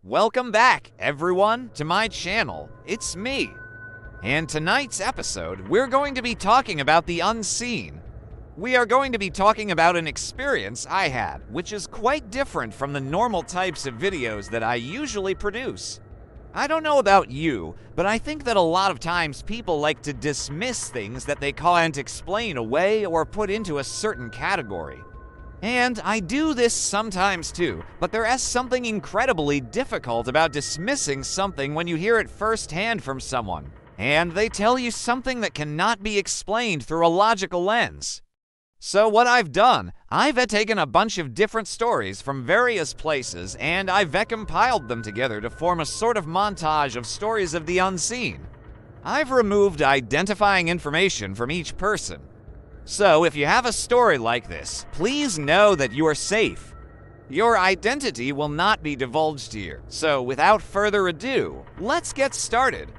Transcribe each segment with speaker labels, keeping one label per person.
Speaker 1: Welcome back, everyone, to my channel. It's me. And tonight's episode, we're going to be talking about the unseen. We are going to be talking about an experience I had, which is quite different from the normal types of videos that I usually produce. I don't know about you, but I think that a lot of times people like to dismiss things that they can't explain away or put into a certain category. And I do this sometimes too, but there is something incredibly difficult about dismissing something when you hear it firsthand from someone, and they tell you something that cannot be explained through a logical lens. So what I've done, I've taken a bunch of different stories from various places and I've compiled them together to form a sort of montage of stories of the unseen. I've removed identifying information from each person. So if you have a story like this, please know that you are safe. Your identity will not be divulged here. So without further ado, let's get started.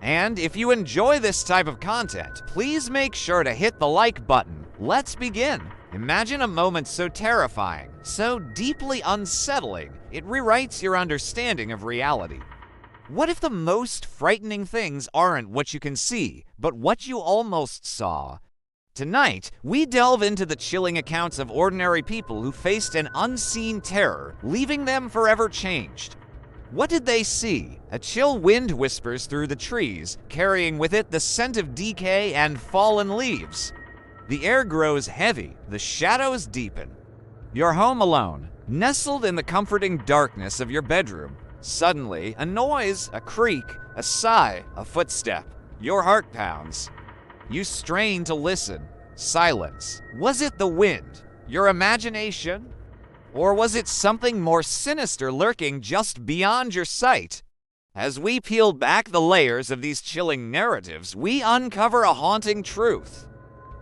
Speaker 1: And if you enjoy this type of content, please make sure to hit the like button. Let's begin. Imagine a moment so terrifying, so deeply unsettling, it rewrites your understanding of reality. What if the most frightening things aren't what you can see, but what you almost saw? Tonight, we delve into the chilling accounts of ordinary people who faced an unseen terror, leaving them forever changed. What did they see? A chill wind whispers through the trees, carrying with it the scent of decay and fallen leaves. The air grows heavy, the shadows deepen. You're home alone, nestled in the comforting darkness of your bedroom. Suddenly, a noise, a creak, a sigh, a footstep. Your heart pounds. You strain to listen. Silence. Was it the wind? Your imagination? Or was it something more sinister lurking just beyond your sight? As we peel back the layers of these chilling narratives, we uncover a haunting truth.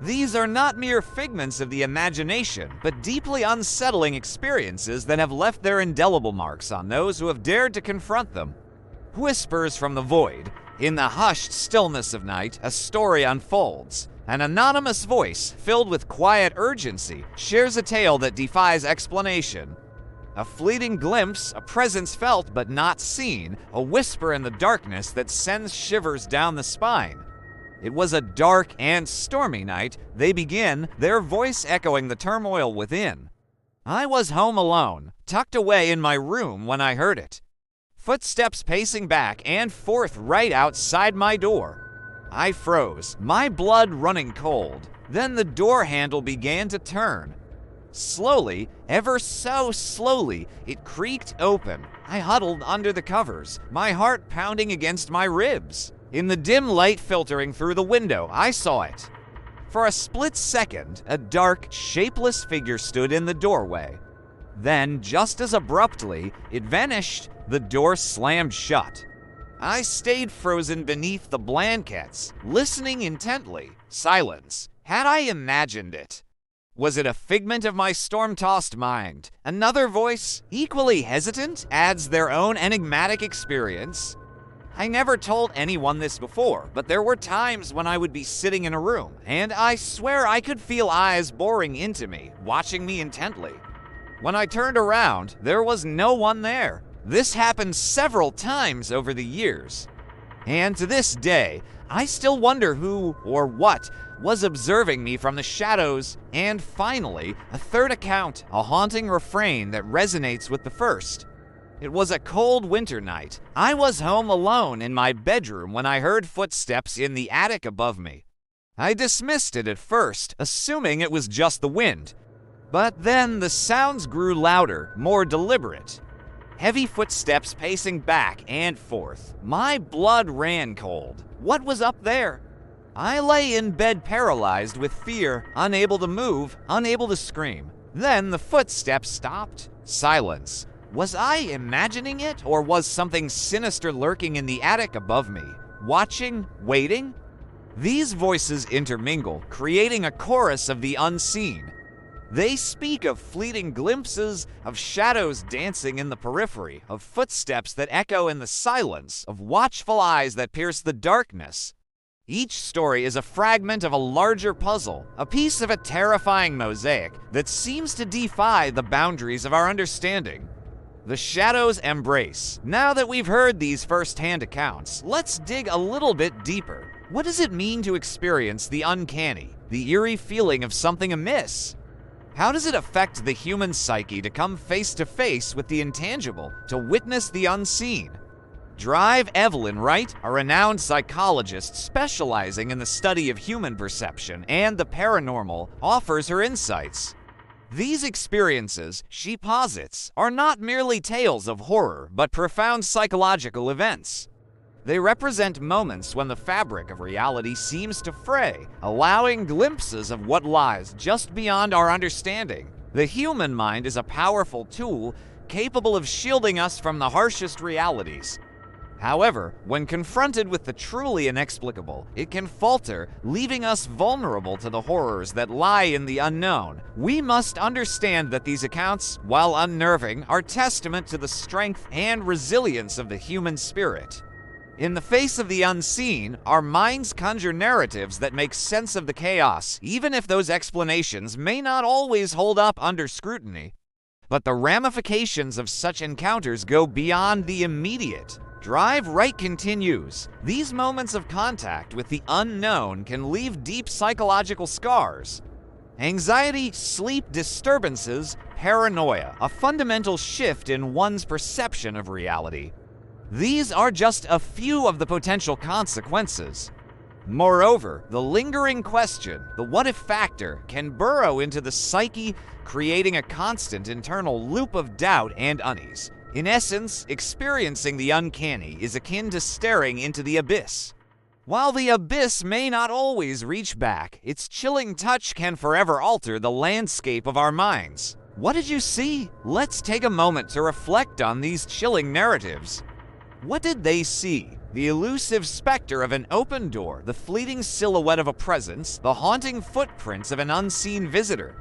Speaker 1: These are not mere figments of the imagination, but deeply unsettling experiences that have left their indelible marks on those who have dared to confront them. Whispers from the void. In the hushed stillness of night, a story unfolds. An anonymous voice, filled with quiet urgency, shares a tale that defies explanation. A fleeting glimpse, a presence felt but not seen, a whisper in the darkness that sends shivers down the spine. It was a dark and stormy night. They begin, their voice echoing the turmoil within. I was home alone, tucked away in my room when I heard it. Footsteps pacing back and forth right outside my door. I froze, my blood running cold. Then the door handle began to turn. Slowly, ever so slowly, it creaked open. I huddled under the covers, my heart pounding against my ribs. In the dim light filtering through the window, I saw it. For a split second, a dark, shapeless figure stood in the doorway. Then, just as abruptly, it vanished. The door slammed shut. I stayed frozen beneath the blankets, listening intently. Silence. Had I imagined it? Was it a figment of my storm-tossed mind? Another voice, equally hesitant, adds their own enigmatic experience. I never told anyone this before, but there were times when I would be sitting in a room, and I swear I could feel eyes boring into me, watching me intently. When I turned around, there was no one there. This happened several times over the years. And to this day, I still wonder who or what was observing me from the shadows. And finally, a third account, a haunting refrain that resonates with the first. It was a cold winter night. I was home alone in my bedroom when I heard footsteps in the attic above me. I dismissed it at first, assuming it was just the wind. But then the sounds grew louder, more deliberate. Heavy footsteps pacing back and forth. My blood ran cold. What was up there? I lay in bed paralyzed with fear, unable to move, unable to scream. Then the footsteps stopped. Silence. Was I imagining it, or was something sinister lurking in the attic above me? Watching? Waiting? These voices intermingle, creating a chorus of the unseen. They speak of fleeting glimpses, of shadows dancing in the periphery, of footsteps that echo in the silence, of watchful eyes that pierce the darkness. Each story is a fragment of a larger puzzle, a piece of a terrifying mosaic that seems to defy the boundaries of our understanding. The Shadow's Embrace. Now that we've heard these first-hand accounts, let's dig a little bit deeper. What does it mean to experience the uncanny, the eerie feeling of something amiss? How does it affect the human psyche to come face to face with the intangible, to witness the unseen? Drive Evelyn Wright, a renowned psychologist specializing in the study of human perception and the paranormal, offers her insights. These experiences, she posits, are not merely tales of horror, but profound psychological events. They represent moments when the fabric of reality seems to fray, allowing glimpses of what lies just beyond our understanding. The human mind is a powerful tool capable of shielding us from the harshest realities. However, when confronted with the truly inexplicable, it can falter, leaving us vulnerable to the horrors that lie in the unknown. We must understand that these accounts, while unnerving, are testament to the strength and resilience of the human spirit. In the face of the unseen, our minds conjure narratives that make sense of the chaos, even if those explanations may not always hold up under scrutiny. But the ramifications of such encounters go beyond the immediate. Drive Right continues. These moments of contact with the unknown can leave deep psychological scars. Anxiety, sleep disturbances, paranoia, a fundamental shift in one's perception of reality. These are just a few of the potential consequences. Moreover, the lingering question, the what-if factor, can burrow into the psyche, creating a constant internal loop of doubt and unease. In essence, experiencing the uncanny is akin to staring into the abyss. While the abyss may not always reach back, its chilling touch can forever alter the landscape of our minds. What did you see? Let's take a moment to reflect on these chilling narratives. What did they see? The elusive specter of an open door, the fleeting silhouette of a presence, the haunting footprints of an unseen visitor.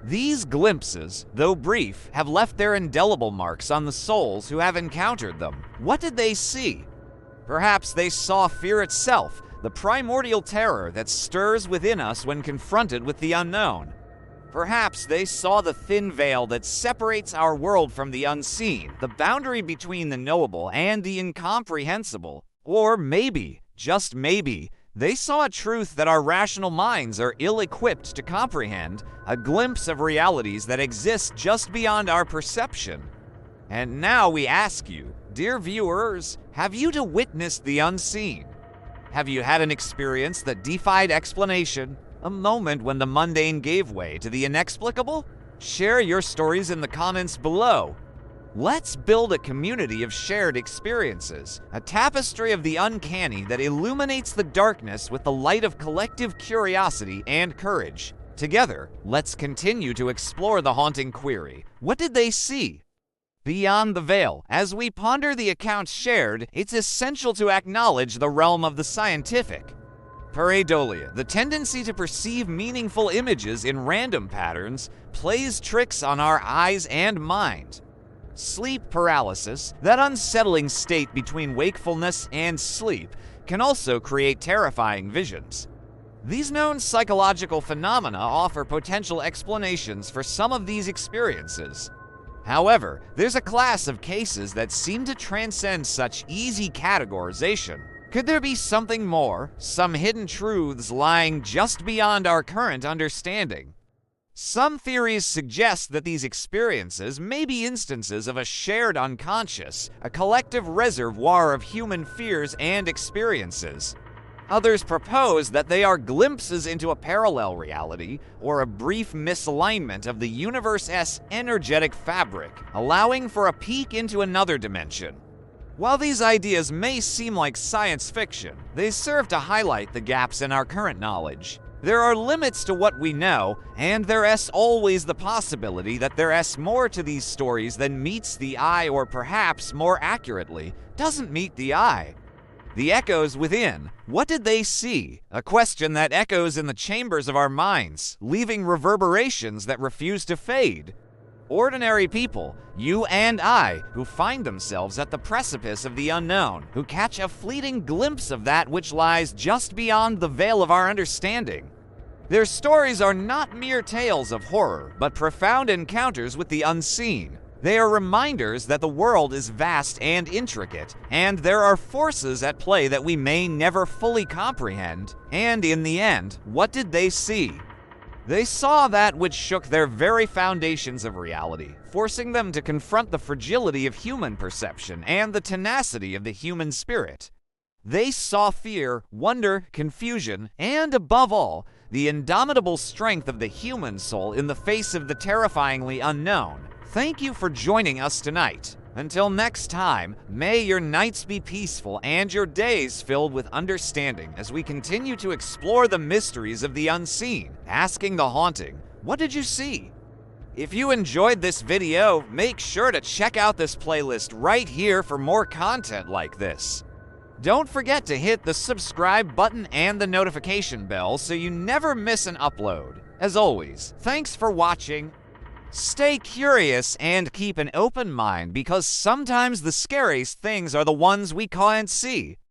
Speaker 1: These glimpses, though brief, have left their indelible marks on the souls who have encountered them. What did they see? Perhaps they saw fear itself, the primordial terror that stirs within us when confronted with the unknown. Perhaps they saw the thin veil that separates our world from the unseen, the boundary between the knowable and the incomprehensible. Or maybe, just maybe, they saw a truth that our rational minds are ill-equipped to comprehend, a glimpse of realities that exist just beyond our perception. And now we ask you, dear viewers, have you witnessed the unseen? Have you had an experience that defied explanation? A moment when the mundane gave way to the inexplicable? Share your stories in the comments below. Let's build a community of shared experiences, a tapestry of the uncanny that illuminates the darkness with the light of collective curiosity and courage. Together, let's continue to explore the haunting query. What did they see? Beyond the veil, as we ponder the accounts shared, it's essential to acknowledge the realm of the scientific. Pareidolia, the tendency to perceive meaningful images in random patterns, plays tricks on our eyes and mind. Sleep paralysis, that unsettling state between wakefulness and sleep, can also create terrifying visions. These known psychological phenomena offer potential explanations for some of these experiences. However, there's a class of cases that seem to transcend such easy categorization. Could there be something more, some hidden truths lying just beyond our current understanding? Some theories suggest that these experiences may be instances of a shared unconscious, a collective reservoir of human fears and experiences. Others propose that they are glimpses into a parallel reality or a brief misalignment of the universe's energetic fabric, allowing for a peek into another dimension. While these ideas may seem like science fiction, they serve to highlight the gaps in our current knowledge. There are limits to what we know, and there's always the possibility that there's more to these stories than meets the eye, or perhaps, more accurately, doesn't meet the eye. The echoes within. What did they see? A question that echoes in the chambers of our minds, leaving reverberations that refuse to fade. Ordinary people, you and I, who find themselves at the precipice of the unknown, who catch a fleeting glimpse of that which lies just beyond the veil of our understanding. Their stories are not mere tales of horror, but profound encounters with the unseen. They are reminders that the world is vast and intricate, and there are forces at play that we may never fully comprehend. And in the end, what did they see? They saw that which shook their very foundations of reality, forcing them to confront the fragility of human perception and the tenacity of the human spirit. They saw fear, wonder, confusion, and above all, the indomitable strength of the human soul in the face of the terrifyingly unknown. Thank you for joining us tonight. Until next time, may your nights be peaceful and your days filled with understanding as we continue to explore the mysteries of the unseen, asking the haunting, what did you see? If you enjoyed this video, make sure to check out this playlist right here for more content like this. Don't forget to hit the subscribe button and the notification bell so you never miss an upload. As always, thanks for watching. Stay curious and keep an open mind because sometimes the scariest things are the ones we can't see.